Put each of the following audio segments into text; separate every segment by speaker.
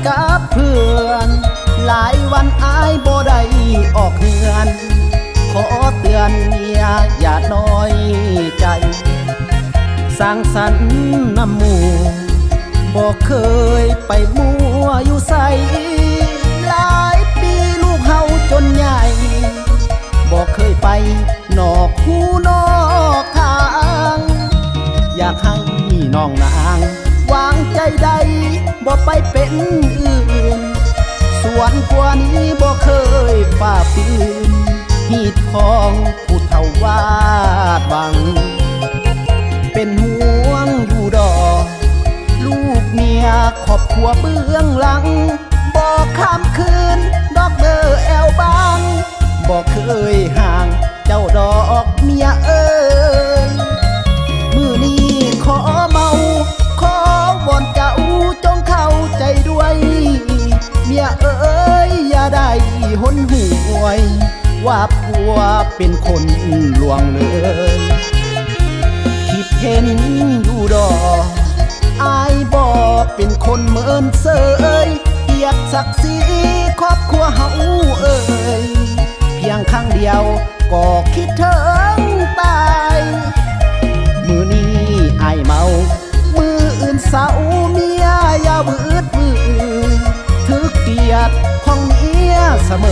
Speaker 1: กับเพื่อนหลายวันอายบ่ได้ออกเฮือนขอเตือนเมียอย่าน้อยใจสร้างสรรค์น้ำหมู่บ่เคยไปมั่วอยู่ใสหลายปีลูกเฮาจนใหญ่บ่เคยไปนอกคูนอกทางอยากให้น้องนางวางใจใดบ่ไปเป็นอื่นส่วนกว่านี้บ่เคยฝ่าฝืนหีดของผู้เฒ่าวาดบังเป็นห่วงอยู่ดอกลูกเมียครอบครัวเบื้องหลังบอกข้ามคืนดอกเดอแอวบางบอกเคยห่างเจ้าดอกเมียเอ้ยมือนี้ขอเมาขอวอนเจ้าจงเข้าใจด้วยเมียเอ้ยอย่าได้หนหวยว่าผัวเป็นคนลวงเลยคิดเห็นอยู่ดอกอายบ่เป็นคนเหมือนเสยเกียรติศักดิ์ศรีครอบครัวเฮาเอ่ยเพียงครั้งเดียวก็คิดถึงตายมือนี้อายเมามืออื่นเศร้าเมียอย่าบืดมือถือเกียรติของเมียเสม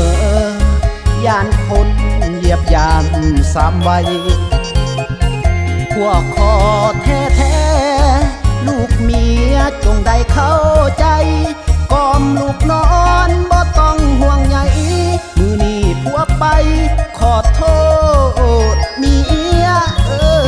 Speaker 1: อย่านคนเหยียบยามสามวัยพวกคอแท้ๆลูกเมียจงได้เข้าใจกอมลูกนอนบ่ต้องห่วงใยมือนี้ผัวไปขอโทษเมียเอ้ย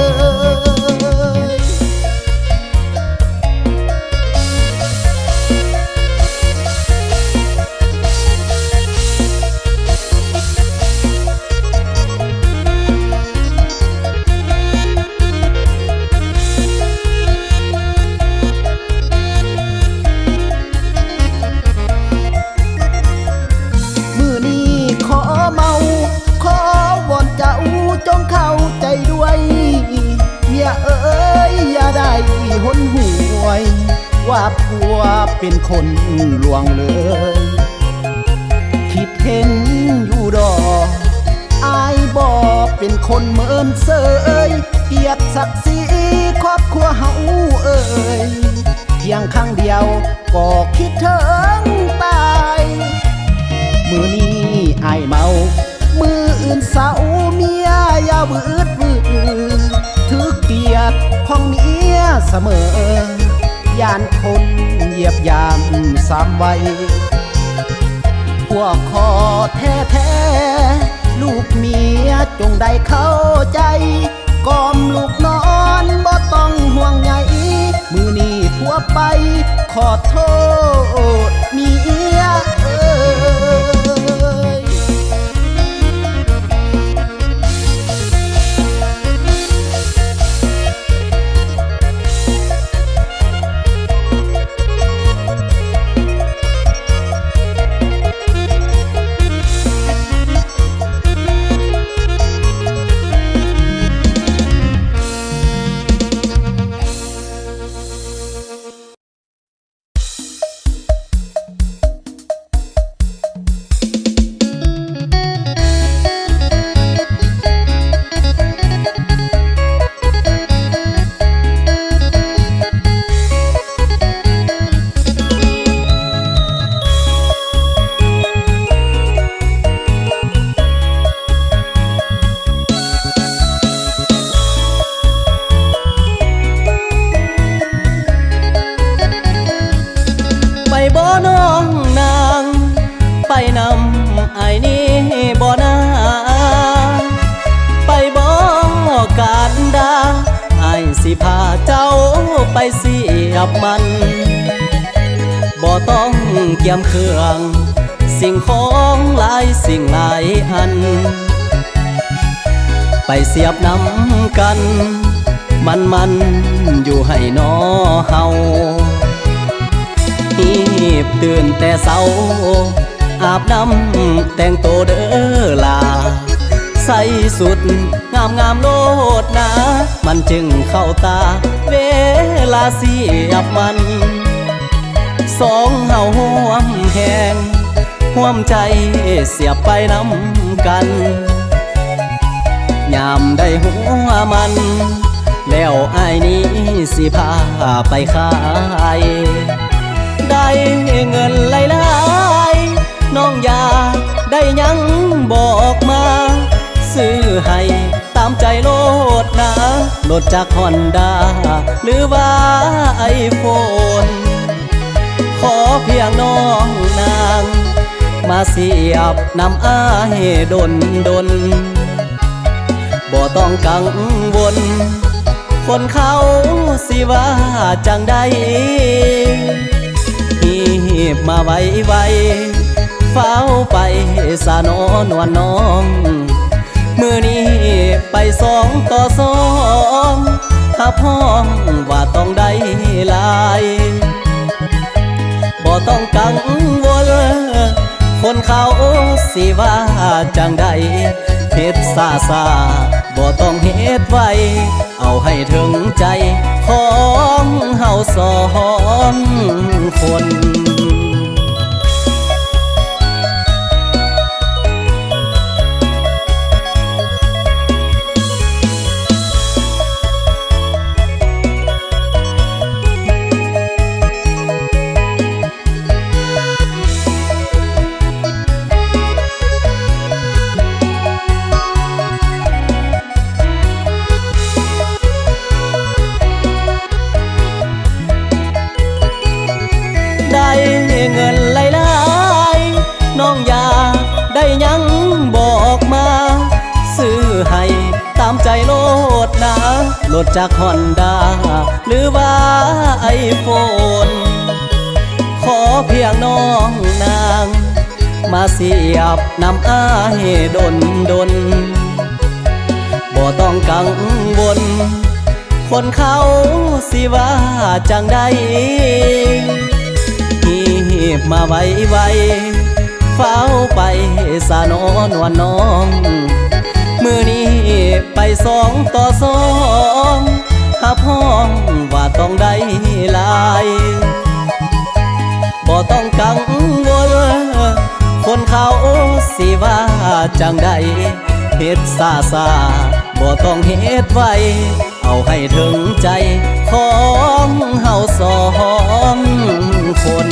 Speaker 1: จงเข้าใจด้วยเมียเอ้ยอย่าได้หนหวยว่าผัวเป็นคนลวงเลยคิดเห็นอยู่ดอกอายบ่เป็นคนเหมือนเสยเกียรติศักดิ์ศรีครอบครัวเฮาเอ่ยเพียงครั้งเดียวก็คิดถึงตายมือนี้อายเมามืออื่นเศร้าเมียอย่าบืดมือถือเกียรติของเมียเสมอย่านคนเหยียบยามสามวัยพวกคอแท้ๆลูกเมียจงได้เข้าใจกอมลูกนอนบ่ต้องห่วงใยมือนี้ผัวไปขอโทษเมียเอ้ยน้องนางไปนำไอ้นี่บ่นาไปบ่การดาไอ้สิพาเจ้าไปเสียบมันบ่ต้องเกี่ยมเครื่องสิ่งของหลายสิ่งหลายอันไปเสียบนำกันมันอยู่ให้น้อเฮาหีบตื่นแต่เช้าอาบน้ำแต่งโตเด้อลาใส่สุดงามโลดนะมันจึงเข้าตาเวลาเสียบมัน สองเฮาห่วมแหงห่วมใจเสียบไปน้ำกันยามได้หัวมันแล้วอ้ายนี้สิพาไปขายได้เงินหลายๆน้องอยากได้ยังบอกมาซื้อให้ตามใจโลดนะโลดจากฮอนด้าหรือว่าไอโฟนขอเพียงน้องนางมาเสียบนำอ้ายดนบ่ต้องกังวลคนเขาสิว่าจังใดหีบมาไวๆเฝ้าไปสานอนวลน้องมือนี้ไป2-2ถ้าพ้องว่าต้องได้ลายบ่ต้องกังวลคนเขาสิว่าจังใดเฮ็ดซาบ่ต้องเฮ็ดไว้เอาให้ถึงใจของเฮาสองคนได้เงินหลายๆน้องอยากได้ยังบอกมาซื้อให้ตามใจโลดนะโลดจากฮอนด้าหรือว่าไอโฟนขอเพียงน้องนางมาเสียบนำอ้ายดนบ่ต้องกังวลคนเขาสิว่าจังใดหีบมาไวๆเฝ้าไปสานอนวลน้องมือนี้ไป2-2ถ้าพ้องว่าต้องได้ลายบ่ต้องกังวลคนเขาสิว่าจังใดเฮ็ดซาบ่ต้องเฮ็ดไว้เอาให้ถึงใจของเฮาสองคน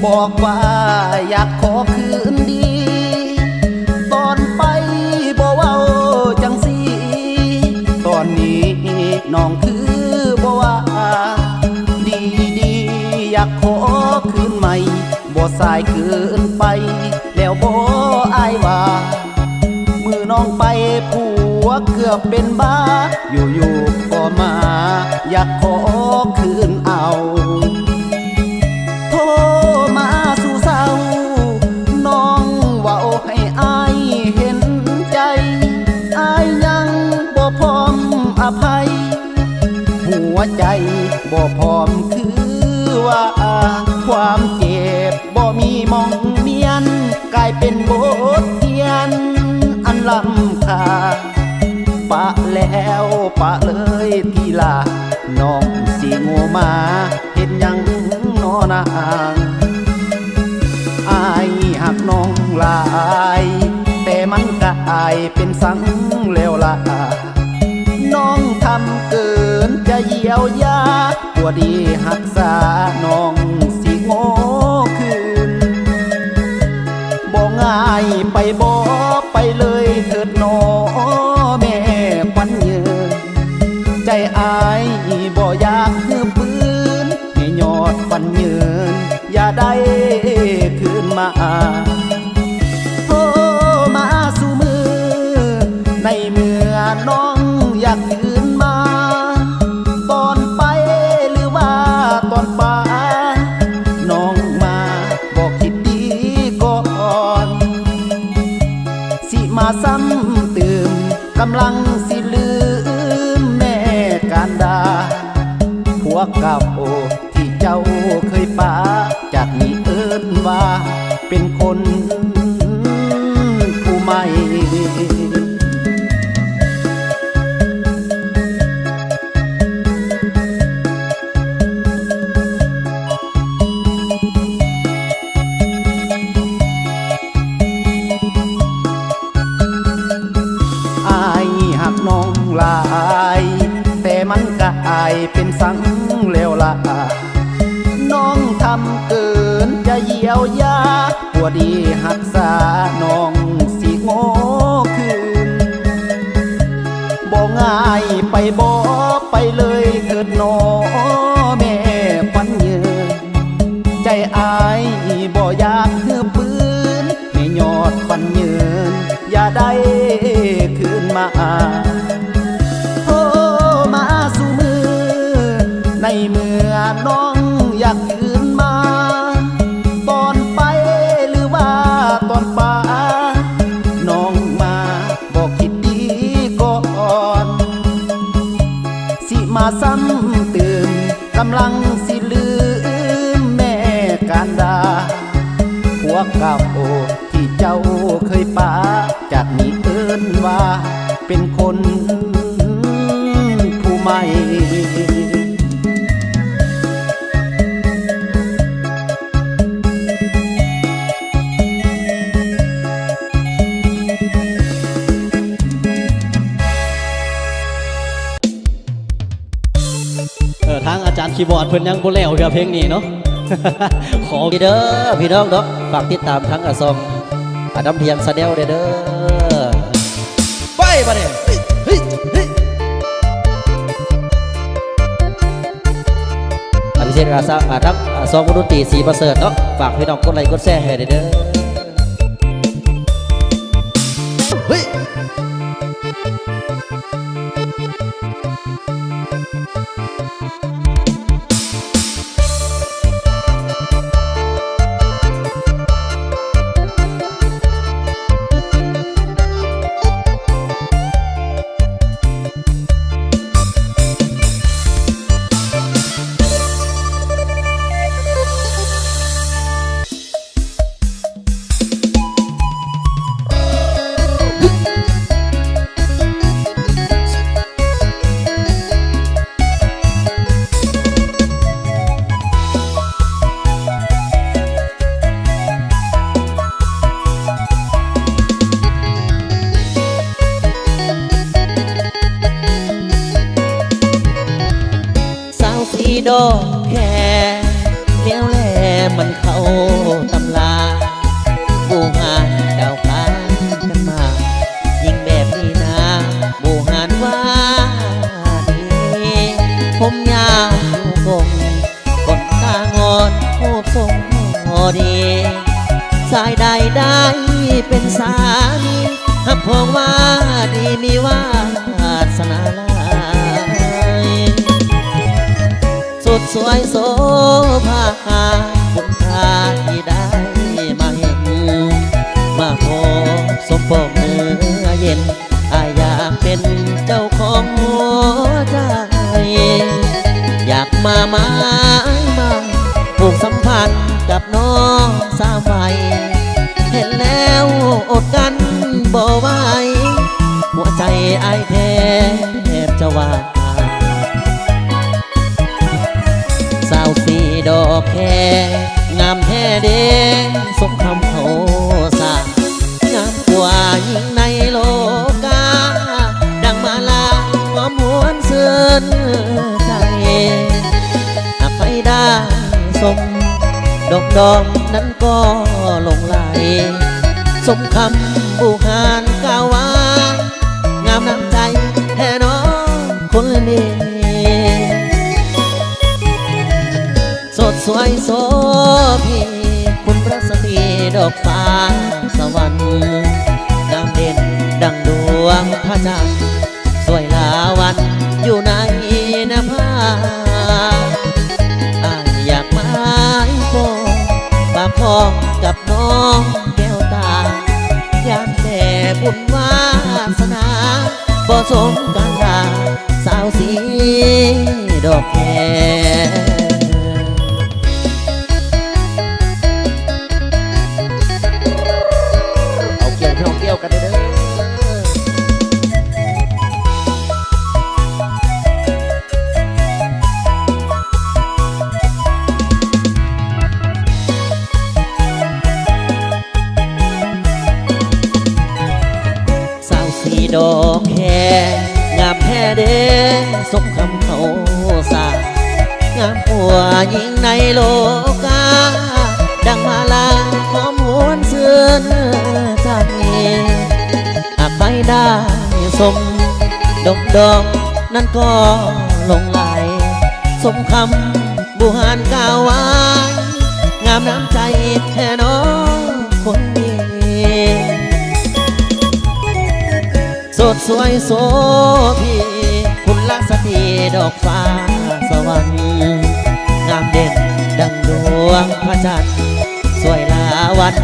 Speaker 1: บอกว่าอยากขอคืนดีตอนไปบ่เว้าจังสีตอนนี้น้องคือบ่ว่าดีอยากขอคืนใหม่บ่สายเกินไปแล้วบ่อายว่ามือน้องไปผัวเกือบเป็นบ้าอยู่ก็มาอยากขอคืนเอาน้องเว้าให้อายเห็นใจอายยังบ่พร้อมอภัยหัวใจบ่พร้อมคือว่าความเจ็บบ่มีมองเมียนกลายเป็นบทเรียนอันล้ำค่าปะแล้วปะเลยทีลาน้องสิโง่มาเห็นยังนอนางอายหักน้องหลายแต่มันกลายเป็นสังแล้วล่ะน้องทำเกินจะเยียวยาตัวดีหักษาน้องสิโง่คืนบ่ง่ายไปบ่ไปเลยเถิดหนอแม่ควันยืนใจอายบ่อยากฮือปืนให้ยอดฟันยืน น้องอยากคืนมาตอนไปหรือว่าตอนป่าน้องมาบอกคิดดีก่อนสิมาซ้ำเติมกำลังสิลืมแม่การดาผัวเก่าที่เจ้าเคยป่าจากนี้เอิ้นว่าเป็นคนผู้ใหม่น้องลายแต่มันกลายเป็นสังแล้วล่ะน้องทำเกินจะเยียวยาหัวดีหักษาน้องสิโง่คืนบ่ง่ายไปบ่ไปเลยเกิดนอแม่ควันยืนใจอายบ่อยากเหือปืนไม่ยอดควันยืนอย่าได้คืนมาโทรมาสู่มือในเมื่อน้องอยากคืนมาตอนไปหรือว่าตอนป่าน้องมาบอกคิดดีก่อนสิมาซ้ำเติมกำลังสิลืมแม่การดาผัวเก่าที่เจ้าเคยป่าจากนี้เอิ้นว่าเป็นคนผู้ใหม่
Speaker 2: ทางอาจารย์คีย์บอร์ดเพิ่นยังบ่แล้วเรื่องเพลงนี้เนาะ ขอพี่เด้อพี่น้องเนาะฝากติดตามทั้งซองอาดัมเพียงซาเดลเด้อไปมาเนี่ยอภิเษกอาสาทั้งซองดนตรีสีประเสริฐเนาะฝากพี่น้องกดไลค์กดแชร์ให้เด้อเฮ้ยดอกแค่เลี้ยวแลมันเข้าตำลาบูหานดาวค้างกันมายิ่งแบบนี้นะบูหานว่าดีผมยาวกงกดตางอนโคบทรงพอดีสายใดได้เป็นสามีหักพองว่าดีมีวาสนาลสุดสวยโสภาบุญทาที่ได้มาเห็นมาพบสมปองเมื่อเย็นอยากเป็นเจ้าของหัวใจอยากมาผูกสัมพันธ์กับน้องสาวใบเห็นแล้วอดกันบ่ไหวหัวใจไอ้แทบจะวายสาวสีดอกแค่งามแท้เด้สมคำเขาสางามกว่ายิ่งในโลกาดังมาลาความหวนเสื่อนใจหากใครได้สมดอกนั้นก็หลงไหลสมคำบูหานกล่าวว่างามน้ำใจแท้น้องคนนี้สดสวยโสพีคุณพระสตรีดอกฟ้าสวรรค์งามเด่นดังดวงพระจันทร์ สมกันดาสาวสีดอกแคเอาเกี่ยวเอาเกี่ยวกันเด้อดอกแคงามแท้เด้สมคำเขาสางามหัวยิ่งในโลกาดังมาลาหอมหวนเสื่อนจากนี้หากไปได้สมดอกดอกนั้นก็ลงไหลสมคำบุหารกล่าวไว้งามน้ำใจแท้น้องคนดีสดสวยโสพีคุณลักษณีดอกฟ้าสวรรค์งามเด่นดังดวงพระจันทร์สวยลาวัน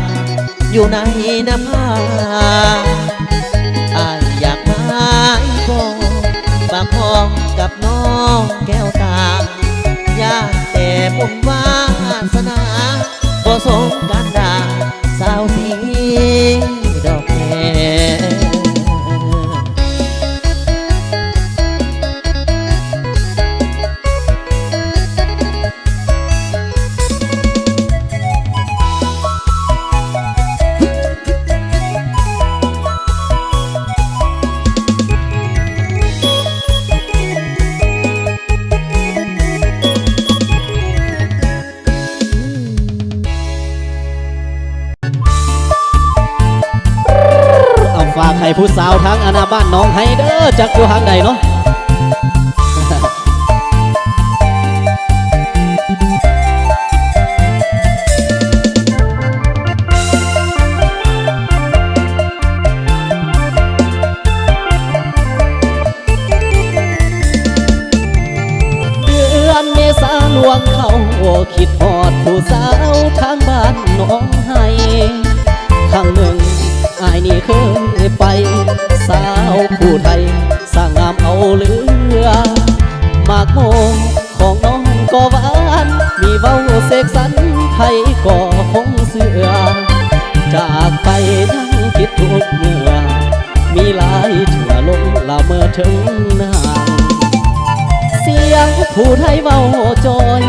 Speaker 2: อยู่ในน้ำพาอายอยากมาอีโกปากห้องกับน้องแก้วตายากแต่บุญวาสนาบ่สมกันดาสาวสีดอกแค
Speaker 1: ฝากให้ผู้สาวทั้งอนาบ้านน้องให้เด้อจากอยู่ทางใดเนาะเดือนเมษาลวงเขาคิดฮอดผู้สาวทางบ้านน้องให้ครั้งหนึ่งอายนี่เคยไปสาวผู้ไทยสร้างงามเอาเรือมากโมของน้องก็หวานมีเว้าเสกสรรไทยก็คงเสือจากไปทั้งคิดทุกเมื่อมีหลายเถื่อลงละเมื่อถึงนางเสียงผู้ไทยเว้าจอย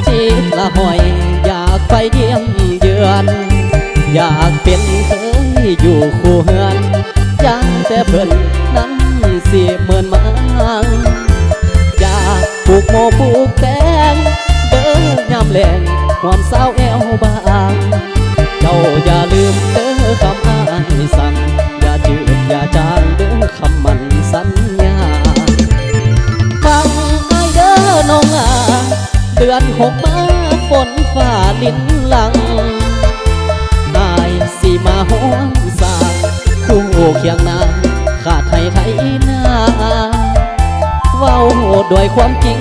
Speaker 1: จิตละหอยอยากไปเยี่ยมเยือนอยากเป็นเคยอยู่คู่เฮือนยังแต่เพิ่นนั้นสิเหมือนมังอยากปลูกโมปลูกแตงเดินยามแลงความสาวแอวบางเจ้าอย่าลืมเด้อคำอ้ายสั่งอย่าจืดอย่าจางเด้อคำมันสัญญาฟังไอ้เด้อน้องอาเดือน6มาฝนฟ้าลิ้นหลังอายสิมาห้องสาคู่เคียงนางขาดไทยไทยนาเว้าด้วยความจริง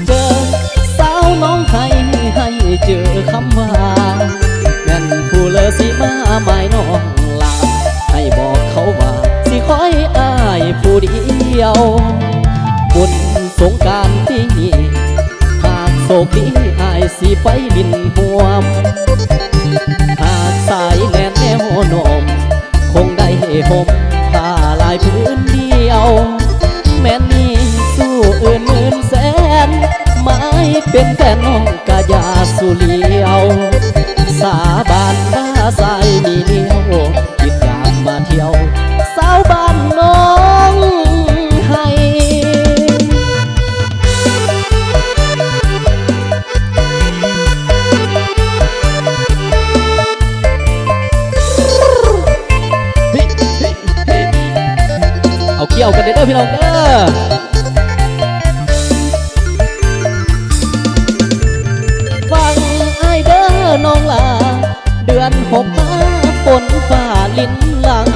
Speaker 1: เจอสาวน้องไทยให้เจอคำว่าแม่นผู้เลอสิมาหมายน้องลาให้บอกเขาว่าสิคอยอายผู้เดียวบุญสงกรานต์ปีนี้หากโศกดีอายสิไปลินห่วมหากสายแน่นแนวนมคงได้ห่มผ้าลายพื้นเดียวแม่นี่สู้อื่นหมื่นแสนไม่เป็นแฟนน้องกะยาสุเลียวสาบานว่าสายมีเดียวคิดอยากมาเที่ยวสาวบ้านน้องให้เอาเกี่ยวกันเด้อพี่น้องเด้อฟังไอเด้อน้องลาเดือน6มาฝนฟ้าลิ้นหลัง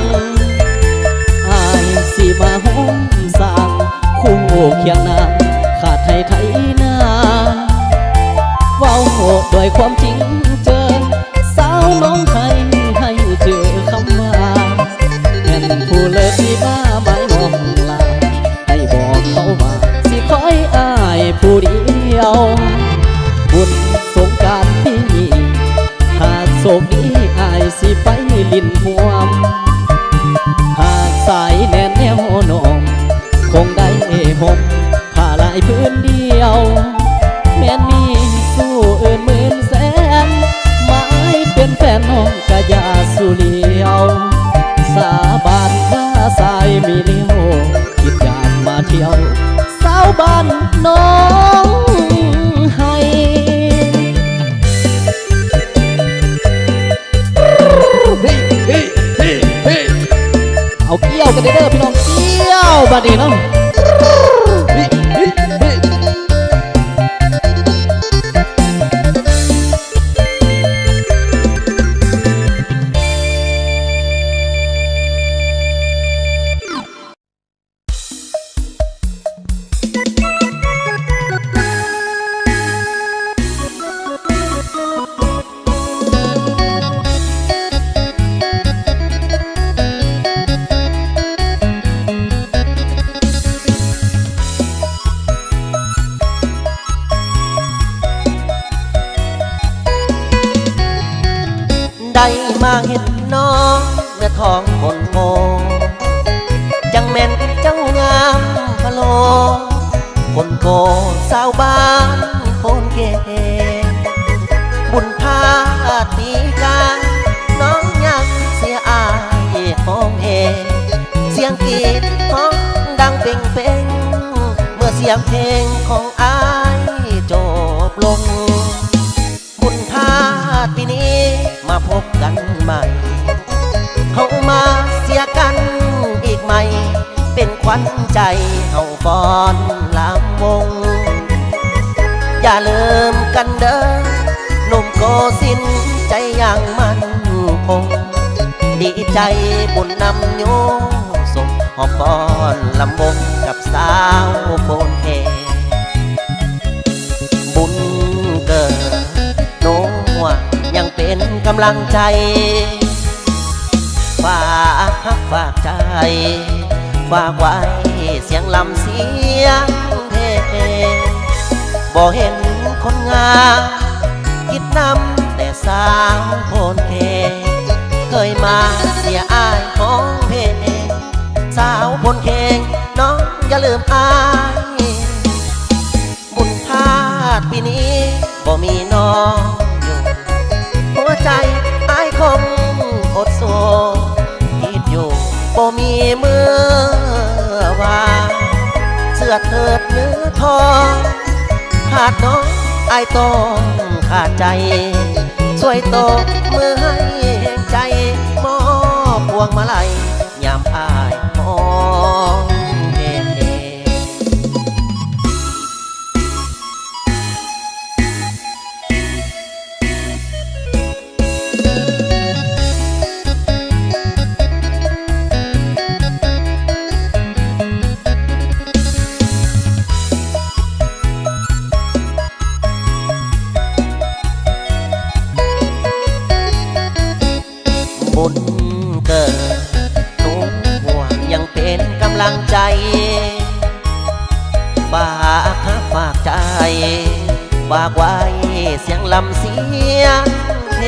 Speaker 1: อายสิมาห้องสร้างคู่เคียงนางขาดไทยไทยนาเว้าด้วยความจริงเจอสาวน้องไทยให้เจอคำว่าแม่นผู้เลิศที่มาหมายน้องลา
Speaker 2: ผู้เดียวบุญสงกรานต์ปีนี้หากโศกนี้อายสิไปลินพวมหากสายแน่นแนวนองคงได้ห่มผ้าลายพื้นเดียวแม่นมีสู้อื่นหมื่นแสนไม้เป็นแฟนน้องกะยาสุเลียวสาบานว่าสายมีเลี้ยวคิดอยากมาเที่ยวสาวบ้านน้องให้เอาเกี้ยวกันเด้อพี่น้องเกี้ยวบัดนี้เนาะได้มาเห็นน้องเนื้อทองคนโง่จังแม่นเจ้างามพะโลคนโกสาวบ้านโพนเกบุญพาตีกาน้องยังเสียอายห้องเฮเสียงกรีดห้องดังเป่งเป่งเมื่อเสียงเพลงของอายจบลงบุญพาปีนี้มาพบกันใหม่เขามาเสียกันอีกไหมเป็นขวัญใจเฮาก่อนลำวงอย่าลืมกันเด้อหนุ่มโกสินใจยังมั่นคงดีใจบุญนำโยส่งหอบก่อนลำวงกับสาวโพนเทบุญเกิดโน้ยังเป็นกำลังใจฝากใจฝากไว้เสียงลำเสียงเทบ่เห็นคนงามคิดนำแต่สาวโพนเพเคยมาเสียอายของเพสาวโพนเพน้องอย่าลืมอายบุญพาดปีนี้บ่มีน้องหัวใจอายคงอดโศกคิดอยู่บ่มีเมื่อว่าเสื้อเถิดเนื้อทองขาดน้องอายต้องขาดใจช่วยโตมือให้ใจมอบพวงมาลัยยามอายมองเห็นบุญเกิดทุกห่วงยังเป็นกำลังใจฝากใจฝากไว้เสียงลำเสียงเท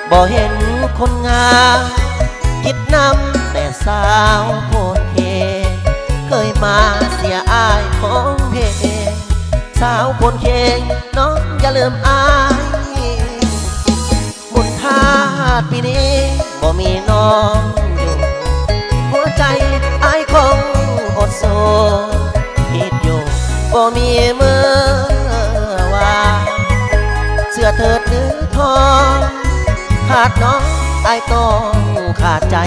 Speaker 2: บ่เห็นคนงามคิดนำแต่สาวโพนเพเคยมาเสียอายของเพสาวโพนเพน้องอย่าลืมอายบุญพาดปีนี้บ่มีน้องอยู่หัวใจอายคงอดโศกคิดอยู่บ่มีเมื่อว่าเสื้อเถิดเนื้อทองขาดน้องอายต้องขาดใจ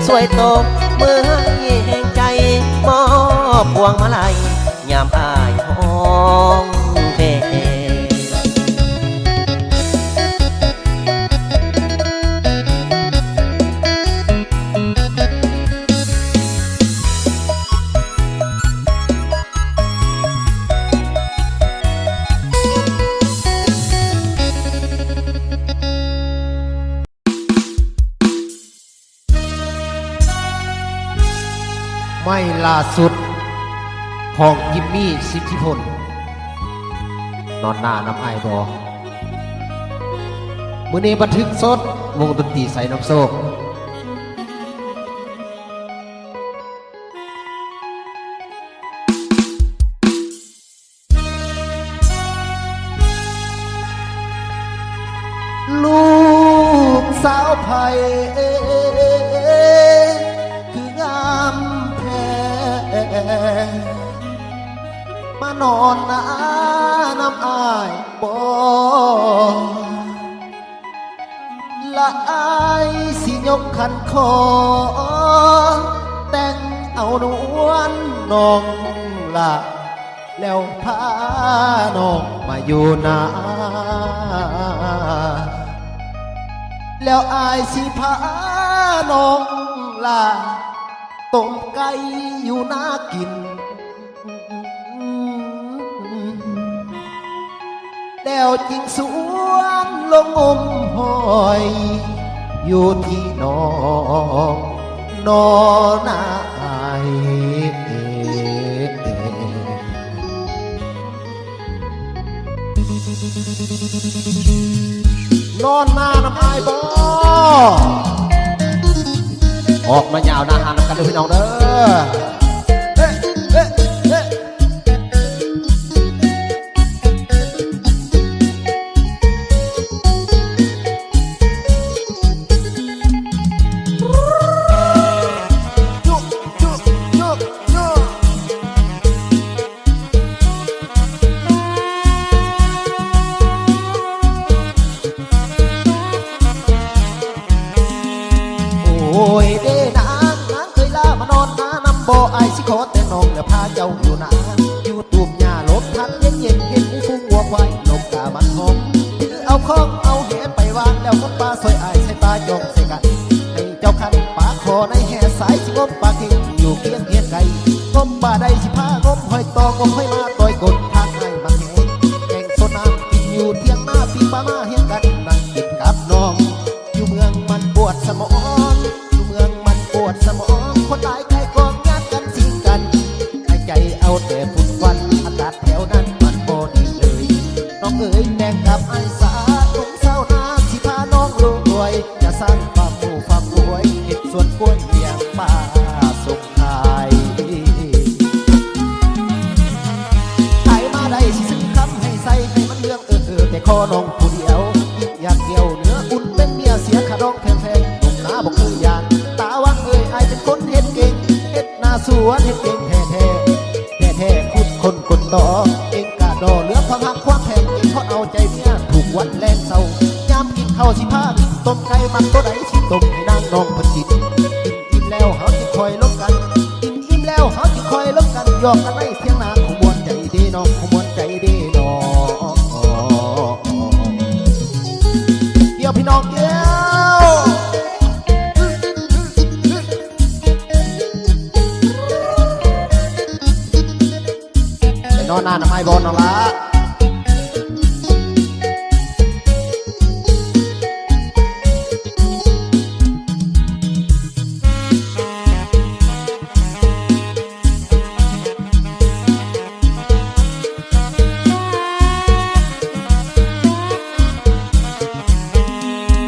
Speaker 2: ช่วยตบมือให้แห่งใจมอบพวงมาลัยยามอายห้องเพลง
Speaker 1: ไม่ล่าสุด
Speaker 3: ของยิมมี่สิทธิพลนอนหน้าน้ำไอายบอมือนี้บันทึกสดวงดนตรีใส่น้ำโซก
Speaker 1: ลูกสาวไผ่คืองามแท้มานอนน้ำอายบ่ละอายสิยกขันคอแต่งเอานวลน้องละแล้วพาน้องมาอยู่นาแล้วอายสิพาน้องล่ะต้มไก่อยู่นากินแล้วจิงสวนลงหอยอยู่ที่น้องนอนอายนอนหน้าน้ำอายบ่ออกมายาวหน้าหานกันด้วยพี่น้องเด้อเฮ้เฮ้เฮ้จุกจุกจุกจุกโอ้ยเด้นางเคยลามานอนน้ำบ่ไอสิขอแต่น้องแล้วพาเจ้าอยู่นาอยู่ตูบหญ้าลบทัดเย็นเย็นเห็นฟุ้งวัวควายนกกามันหอมถือเอาข้องเอาแหไปวางแล้วก็ปลาซอยไอใส่ปลาจองใส่กันให้เจ้าคันปลาคอในแห่สายสิงมปลาเค็งอยู่เคียงเคียงไก่งมปลาใดสิพางมหอยตองมหอยมาต่อยกดทางให้มันแหงแกงโซน้ำกินอยู่เที่ยงหน้าปีปลามาเฮียงกันนั่งกินกับน้องอยู่เมืองมันปวดสมองอยู่เมืองมันปวดสมองคนหลายใครกองงานกันสิงกันหายใจเอาแต่ฝุ่นควันอากาศแถวนั้นมันบ่ดีเลยน้องเอ๋ยแดงกับไอ้สาคงเศร้านาสิพาน้องลงรวยจะสร้างความหมู่ความรวยเห็ดสวนกล้วยเลี้ยงปลาส่งขายขายมาได้สิซื้อคำให้ใส่ให้มันเรื่องแต่ขอน้องผู้เดียวอยากเกี่ยวเนื้ออุ่นเป็นเมียเสียขาดองแพงๆหนุ่มหน้าบอกคือยานตาวังเอ้ยไอเป็นคนเฮ็ดเก่งเฮ็ดหน้าสวนเฮ็ดเก่งแท้แท้คุดคนกดต่อเองกาดอเหลือความหักความแพงเองเพราะเอาใจเมียถูกวันแรงเศร้ายามกินข้าวสิพากินต้มไก่มันตัวใดสิต้มให้นางน้องเพิ่นกินอิ่มแล้วเฮาสิคอยลบกันอิ่มแล้วเฮาสิคอยลบกันหยอกกันในเที่ยงนาขมวนใจดีน้องขมวนใจดีน้องเดี๋ยวพี่น้องเดี๋ยวไปนอนหน้าน้ำไอบอลน้องละ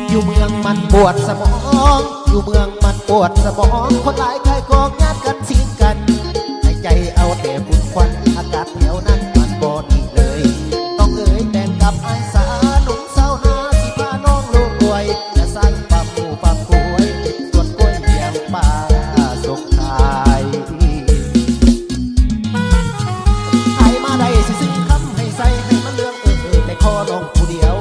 Speaker 1: อยู่เมืองมันปวดสมองอยู่เมืองมันปวดสมองคนหลายใครกองงานกันสิงกันให้ใจเอาแต่ฝุ่นควันอากาศแถวนั้นมันบ่ดีเลยต้องเอ๋ยแต่งกับไอ้สาหนุ่มเศร้านาสิพาน้องลงรวยจะสร้างปั๊มหมู่ปั๊มกล้วยส่วนกล้วยเลี้ยงปลาส่งขายขายมาได้สิซื้อคำให้ใส่ให้มันเรื่องแต่ขอน้องผู้เดียว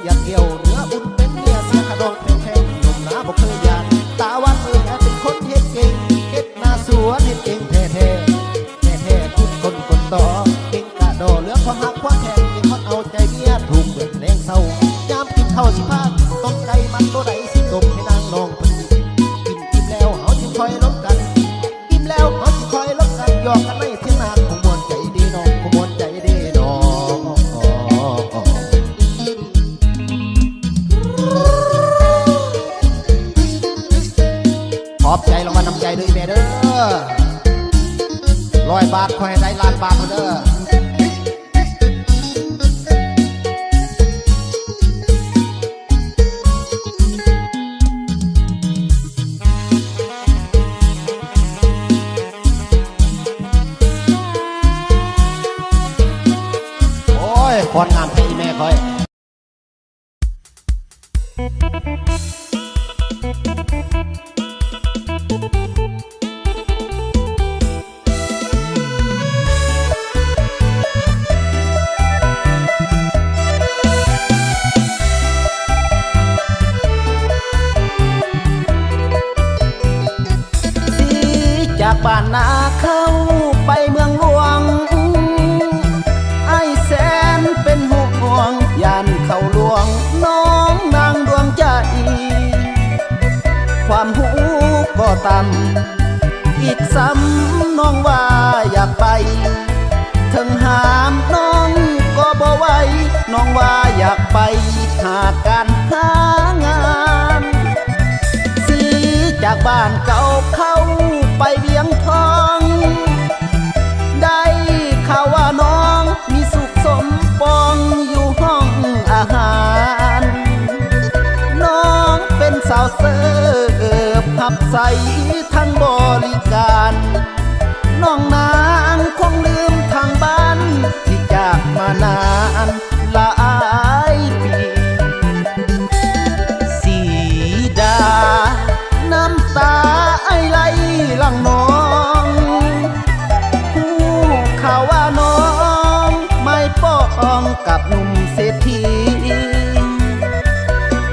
Speaker 1: อยากเกี่ยวเนื้ออุ่นเป็นเมียเสียขาดองแพงๆหนุ่มหน้าบอกเคยยานตาวันเอ้ยเป็นคนเฮ็ดเก่งเฮ็ดหน้าสวนเฮ็ดเก่งแท้คุดคนกดต่อเก่งกะดอเหลือความหักความแพงเก่งคนเอาใจเมียถูกเบิดแรงเศร้ายามกินข้าวสิพาต้มไก่มันตัวใดสิต้มให้นางน้องเพิ่นกินอิ่มแล้วเฮาจึงคอยลบกันอิ่มแล้วเฮาจึงคอยลบกันหยอกกันในเที่ยงนาขมวนใจดีน้องขมวนใจดีน้องขอบใจรางวัลน้ำใจด้วยแม่เด้อ
Speaker 3: 100 บาทคอยให้ได้ล้านบาทเด้อโอ้ยคนงามให้แม่คอย
Speaker 1: จากบ้านนาเข้าไปเมืองหลวงไอ้แสนเป็นห่วงย่านเข้าหลวงน้องนางดวงใจความหูก็ต่ำอีกซ้ำน้องว่าอยากไปถึงหามน้องก็บ่ไหวน้องว่าอยากไปหาการหางานสีจากบ้านเก่าเข้าไปเวียงทองได้ข่าวว่าน้องมีสุขสมปองอยู่ห้องอาหารน้องเป็นสาวเสิร์ฟหับใสทั้งบริการน้องนางคงลืมทางบ้านที่จากมานานหลายปีสีดาน้ำตาไอไหลหลังน้องผู้ข่าวว่าน้องไม่ป้องกับหนุ่มเศรษฐี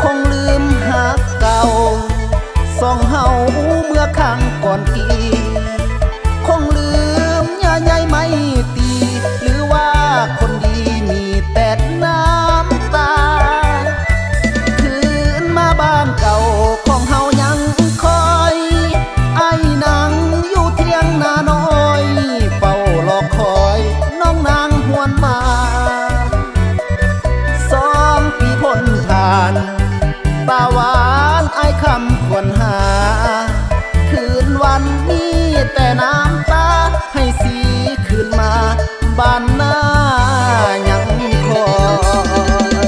Speaker 1: คงลืมหักเก่าสองเฮาเมื่อครั้งก่อนกี่คงลืมย่าใหญ่ไม่ตีหรือว่าคนดีมีแต่น้ำตาคืนมาบ้านเก่าของเฮายังคอยไอ้นางอยู่เที่ยงนาน้อยเฝ้ารอคอยน้องนางหวนมา2 ปีพ้นผ่านตาหวานไอ้คำควรหาคืนวันนี้แต่น้ำตาให้สีคืนมาบ้านหน้ายังคอย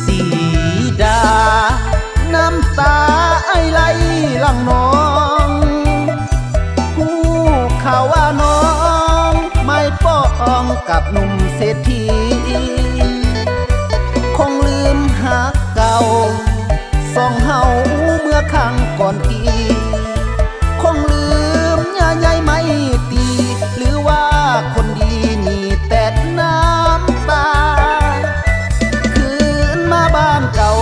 Speaker 1: สีดาน้ำตาไอไหลหลังน้องผู้ข่าวว่าน้องไม่ป้องกับหนุ่มเศรษฐีคงลืมหักเก่าสองเฮาเมื่อครั้งก่อนกี่คงลืมย่าใหญ่ไม่ตีหรือว่าคนดีมีแต่น้ำตาคืนมาบ้านเก่า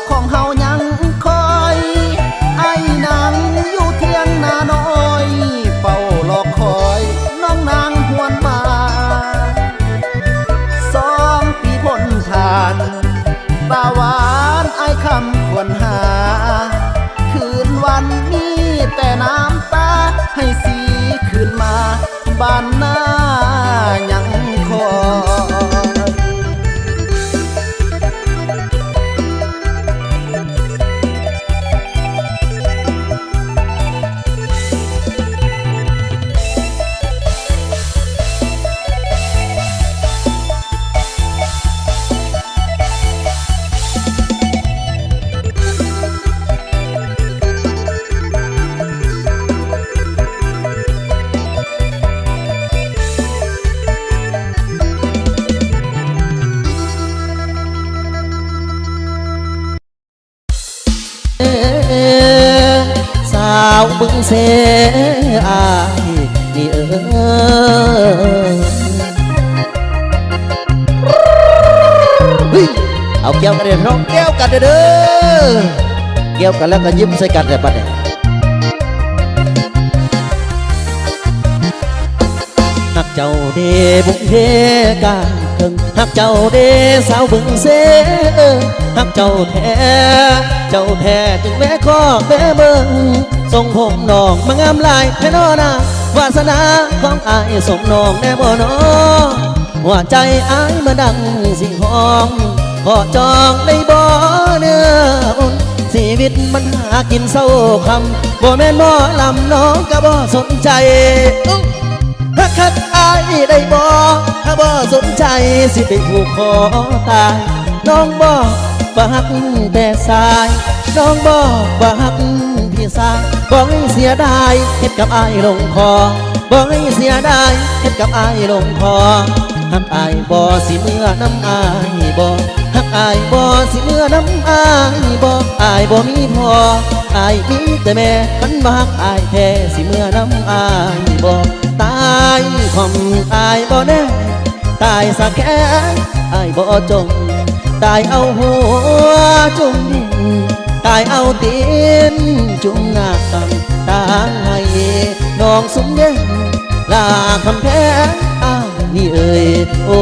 Speaker 1: ของเฮายังคอยไอ้นางอยู่เที่ยงนาน้อยเฝ้ารอคอยน้องนางหวนมา2 ปีพ้นผ่านตาหวานไอ้คำควรหาคืนวันนี้แต่น้ำตาให้สีคืนมาบ้านหน้ายังคอย
Speaker 2: สาวบึงเสอายนี่เฮ้ยเอาแก้วกันเด้อน้องแก้วกันเด้อแก้วกันแล้วก็ยิ้มใส่กันเลยบัดเนี่ยหักเจ้าเดบุงเดกาเคิงหักเจ้าเดสาวบึงเสหัก เจ้าแท้เจ้าแท้จึงแม่ข้อแม่เบิ่งทรงผมน้องมางามลายแท้นอนาวาสนาของอายสมน้องแน่บ่นอหัวใจอายมาดังสิงห้องขอจองได้บ่เนื้ออุ่นชีวิตมันหากินเศร้าคำบ่แม่นบ่ลำน้องก็บ่สนใจฮักอายได้บ่ถ้าบ่สนใจสิไปผูกคอตายน้องบอกว่าฮักแต่สายน้องบอกว่าฮักพี่สายบอกให้เสียดายเฮ็ดกับอายลงคอบอกให้เสียดายเฮ็ดกับอายลงคอฮักอายบ่สิเมื่อน้ำอายบ่ฮักอายบ่สิเมื่อน้ำอายบ่อายบ่มีพออายมีแต่แม่มันมาฮักอายแท้สิเมื่อน้ำอายบ่ตายของอายบ่แน่ตายสักแค่อายบ่จงตายเอาหัวจุ่มดินตายเอาตีนจุ่มหน้าตังตายให้น้องสุมเย็นลาคำแพ้อ้ายนี่เอ่ยโอ้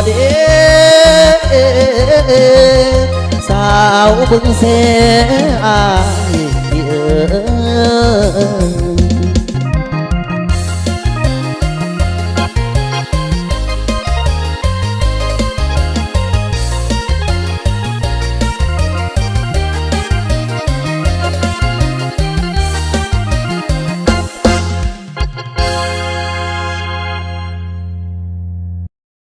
Speaker 2: เด้สาวบึงเสอายนี่เอ่ย